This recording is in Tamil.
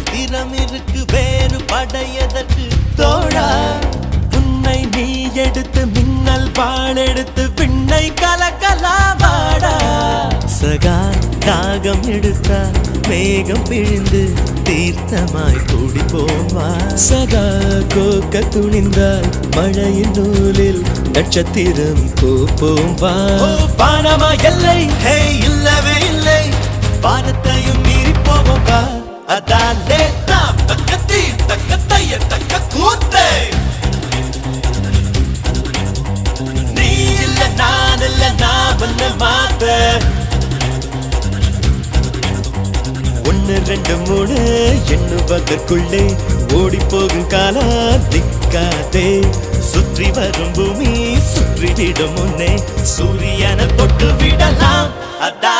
திறம் இருக்கு வேறு படையதற்கு தோழா உன்னை நீ எடுத்து மின்னல் வாழெடுத்து பின்னை கலக்கலாவாடா சகா தாகம் எடுத்தா மேகம் பிழிந்து தீர்த்தமாய் கூடி போவா சகா கோக்க துணிந்தால் மழையின் நூலில் நட்சத்திரம் கோப்போம் வா பானமா எல்லை ஹே இல்லவே இல்லை வானத்தையும் மீறி போவோம் வா அதாலே தாம் தக்கத்தி தக்கத்தைய தக்க கூத்தே நீ இல்ல நான் இல்ல நான் பண்ண மாத்த ஒன்னு ரெண்டு மூணு எண்ணுவதற்குள்ளே ஓடி போகும் காலா திக்காதே சுற்றி வரும் பூமி சுற்றி விடும் முன்னே சூரியனை தொட்டு விடலாம் அதான்